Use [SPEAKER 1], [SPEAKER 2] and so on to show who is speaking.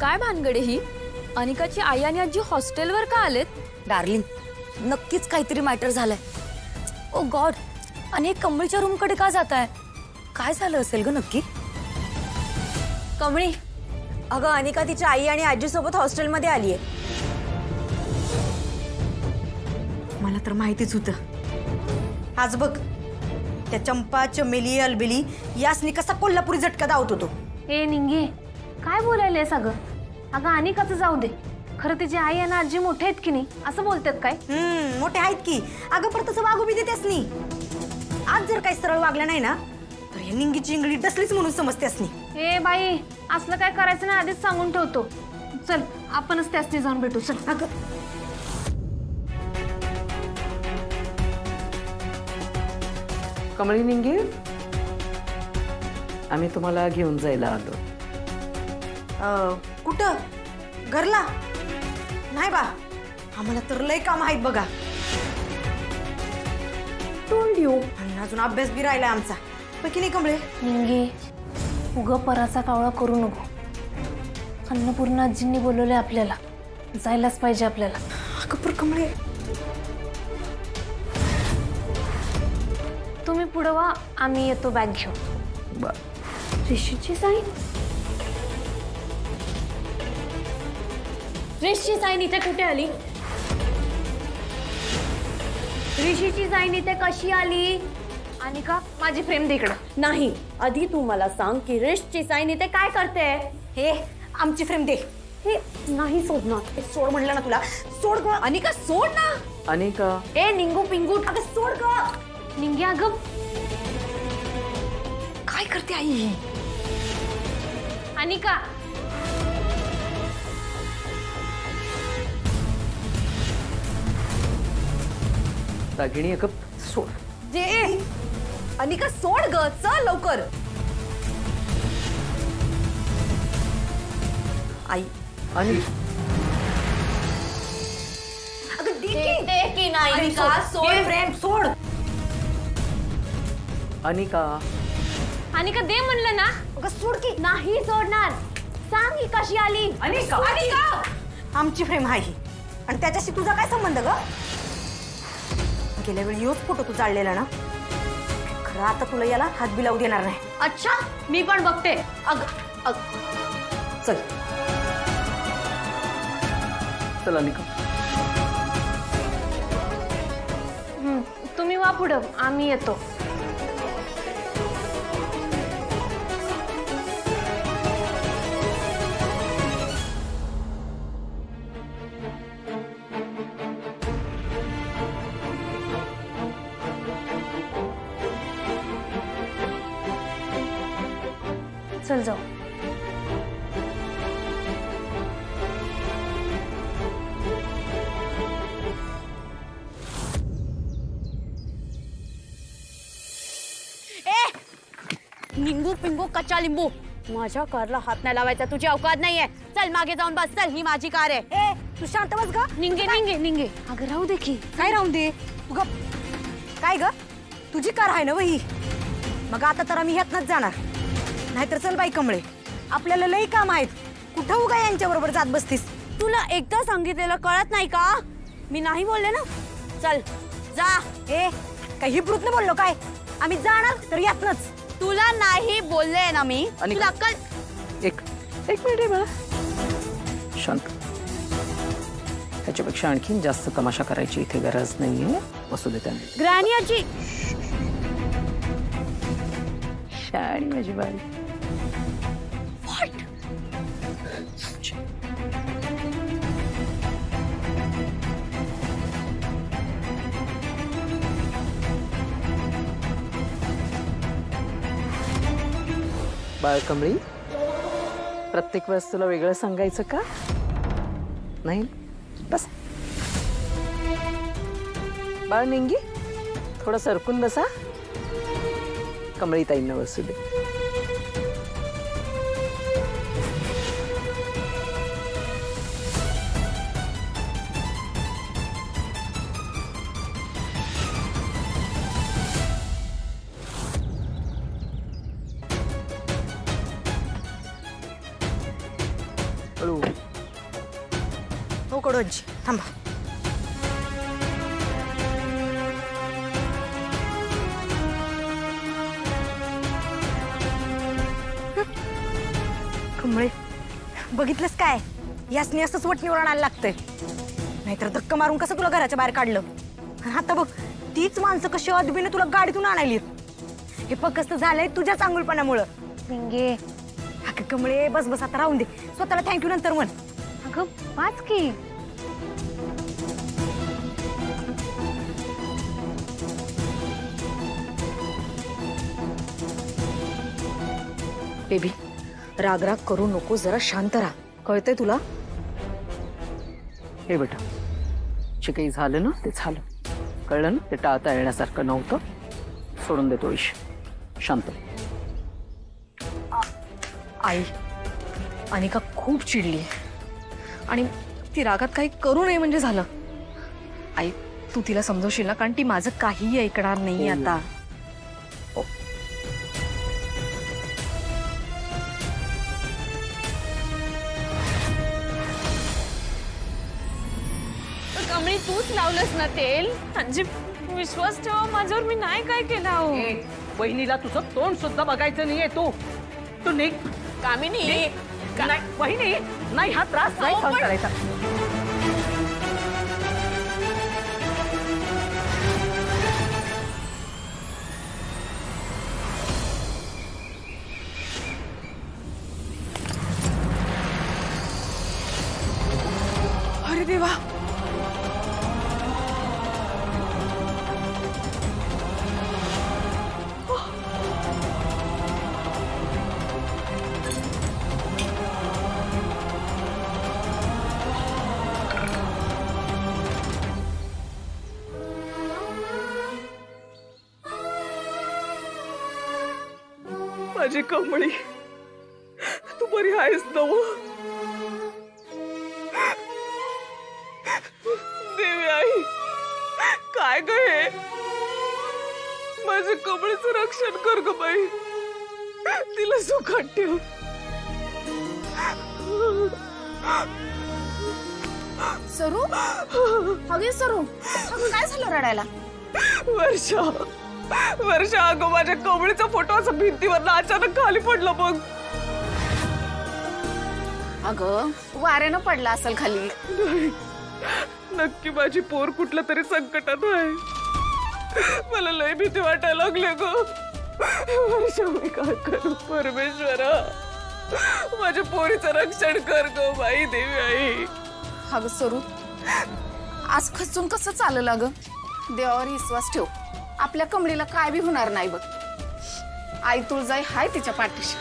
[SPEAKER 1] काय भानगडे ही? अनिकाची आई आणि आजी हॉस्टेलवर का आलेत?
[SPEAKER 2] डार्लिंग, नक्कीच काहीतरी मॅटर झालंय. ओ गॉड, आणि कमळीच्या रूम कडे का जाताय? काय झालं असेल ग नक्की?
[SPEAKER 3] कमळी, अगं अनिका तिच्या आई आणि आजी सोबत हॉस्टेलमध्ये आलीये. मला तर माहितीच होतं. आज बघ, त्या चंपा, चमेली, अलबेली यासनी कसा कोल्हापुरी झटका दावत होतो.
[SPEAKER 4] ए निंगे, काय बोलायले सगळं? अगं अनिकाचं जाऊ दे, खरं तिची आई आणि आजी मोठे आहेत की नाही असं बोलतात काय?
[SPEAKER 3] मोठे आहेत की. अगं पण तसं वागू बी देतेसनी. आज जर काही सरळ वागलं नाही ना तर हे निंगीची इंगळी डसलीच म्हणून समजतेसनी.
[SPEAKER 4] ए बाई, असलं काय करायचं ना आधीच सांगून ठेवतो. चल आपणच त्यासनी जाऊन भेटू. चल.
[SPEAKER 3] अगं
[SPEAKER 5] कमळी निंगे, आम्ही तुम्हाला घेऊन जायला आलो.
[SPEAKER 3] कुठं? घरला? नाही बा, आम्हाला तर लय काम आहेत बघा.
[SPEAKER 4] Told you.
[SPEAKER 3] आणि अजून अभ्यास बी राहिलाय आमचा. की नाही कमळे?
[SPEAKER 4] निंगे, उग पराचा कावळा करू नको. अन्नपूर्णा आजींनी बोलवले आपल्याला, जायलाच पाहिजे आपल्याला.
[SPEAKER 3] कपूर कमळे,
[SPEAKER 4] तुम्ही पुढे वा, आम्ही येतो बॅग घेऊन. ऋषीची साईन? ऋषीची साईन इथे कुठे आली? ऋषीची साईन इथे कशी आली? अनिका, माझी फ्रेम दे इकडं.
[SPEAKER 1] नाही, आधी तू मला सांग की ऋषीची साईन इथे काय करते?
[SPEAKER 3] हे आमची फ्रेम दे.
[SPEAKER 1] हे नाही सोडणार.
[SPEAKER 3] सोड म्हणलं ना तुला. सोड ग
[SPEAKER 1] अनिका, सोड ना.
[SPEAKER 5] अनिका,
[SPEAKER 1] ए निंगू पिंगू,
[SPEAKER 3] अगं सोड ग.
[SPEAKER 4] निंगे अगं,
[SPEAKER 1] काय करते आई ही?
[SPEAKER 4] अनिका,
[SPEAKER 5] दागिनी अगं सोड.
[SPEAKER 1] जे अनिका सोड ग, चल लवकर.
[SPEAKER 3] आई,
[SPEAKER 5] आणि
[SPEAKER 3] अगं
[SPEAKER 1] दे की नाही
[SPEAKER 3] अनिका, सोड फ्रेम, सोड.
[SPEAKER 5] अनिका,
[SPEAKER 4] अनिका दे म्हणलं ना.
[SPEAKER 3] अगं सोड की.
[SPEAKER 4] नाही सोडणार. सांग ही कशी आली?
[SPEAKER 3] अनिका, अनिका, आमची फ्रेम आहे ही. आणि त्याच्याशी तुझा काय संबंध ग? गेल्या वेळी योच फोटो तू जाळलेला ना. खरं आता तुला याला हात बी लावू देणार नाही.
[SPEAKER 1] अच्छा, मी पण बघते.
[SPEAKER 3] चल
[SPEAKER 5] चल अनिका.
[SPEAKER 4] तुम्ही वा पुढं, आम्ही येतो. चल जाऊ.
[SPEAKER 1] निंबू पिंगू कच्चा लिंबू, माझ्या कारला हात नाही लावायचा. तुझी अवकात नाहीये. चल मागे जाऊन बस. चल, ही माझी कार आहे.
[SPEAKER 3] ए, तू शांत बस ग.
[SPEAKER 4] निंगे निंगे निंगे, अगं राहू दे की.
[SPEAKER 3] काय राहून दे तू गप. काय ग, तुझी कार आहे ना वही? मग आता तर आम्ही ह्यातनच जाणार. नाहीतर चल बाई कमळे, आपल्याला लई काम आहेत. कुठं उगा यांच्या बरोबर जात बसतीस?
[SPEAKER 1] तुला एकदा सांगितलेलं कळत नाही का? मी नाही बोलले ना. चल जा.
[SPEAKER 3] ए, काही हिब्रूत बोललो काय? आम्ही जाणार तर यातनच.
[SPEAKER 1] तुला नाही बोलले ना मी.
[SPEAKER 5] अनिका,
[SPEAKER 1] तुला अक्कल?
[SPEAKER 5] एक मिनिट आहे बाळा, शांत. ह्याच्यापेक्षा आणखीन जास्त तमाशा करायची इथे गरज नाहीये. बसू दे त्यांना.
[SPEAKER 1] ग्रॅनी आजी,
[SPEAKER 5] शाळी माझी बाई. बाळ कमळी, प्रत्येक वेळेस तुला वेगळं सांगायचं का? नाही बस. बाळ निंगी, थोडं सरकून बसा. कमळी ताईंना बसू दे. हळू.
[SPEAKER 3] कडू आजी थांबा. कमळे बघितलंस काय, यासनी असंच वटणीवर आणायला लागतंय, नाहीतर धक्का मारून कसं तुला घराच्या बाहेर काढलं. आणि आता बघ तीच माणसं कशी अदबीने तुला गाडीतून आणायली. हे फक्त कसं झालंय तुझ्याच आंगुलपणामुळं.
[SPEAKER 2] पिंगे
[SPEAKER 3] अगं कमळे बस बस आता राहून दे, स्वतःला थँक्यू नंतर म्हण.
[SPEAKER 2] अगं वाच की.
[SPEAKER 3] बेबी राग राग करू नको, जरा शांत राहा, कळतंय तुला.
[SPEAKER 5] हे बेटा, जे काही झालं ना ते झालं, कळलं ना. ते टाळता येण्यासारखं नव्हतं, सोडून देतो विषय, शांत.
[SPEAKER 3] आई अनिका खूप चिडली आणि ती रागात काही करू नये म्हणजे झालं. आई तू तिला समजवशील ना, कारण ती माझं काहीही ऐकणार नाही आता.
[SPEAKER 1] कमळी तूच लावलंस ना तेल. आजी विश्वास ठेवा माझ्यावर, मी नाही काय केलं. अहो
[SPEAKER 5] वहिनीला तुझं तोंड सुद्धा बघायचं नाहीये. तू निघ.
[SPEAKER 1] कामिनी.
[SPEAKER 5] नाही वहिनी, नाही हा त्रास नाही सहन करायचा.
[SPEAKER 3] अरे देवा,
[SPEAKER 5] माझी कमळी, तू बरी आहेस ना? देवी आई, काय ग हे? माझ्या कमळीचं रक्षण कर ग बाई, तिला सुखात ठेव.
[SPEAKER 4] सरू, अगे सरू, अगं काय झालं रडायला?
[SPEAKER 5] वर्षा अगं माझ्या कमळीचा फोटो असं भिंतीवर अचानक खाली पडला बघ.
[SPEAKER 4] अगं वाऱ्यानं पडला असेल खाली.
[SPEAKER 5] नक्की माझी पोर कुठल्या तरी संकटात आहे. मला लय भीती वाटायला लागले ग. वर्षा मी काय करू? परमेश्वरा, माझ्या पोरीचं रक्षण कर ग बाई, देवी आई.
[SPEAKER 4] अगं सरू, आज खचून कसं चाललं अगं? देवावर विश्वास ठेव, आपल्या कमळीला काय बी होणार नाही बघ. आई तुळजाई हाय तिच्या पाठीशी.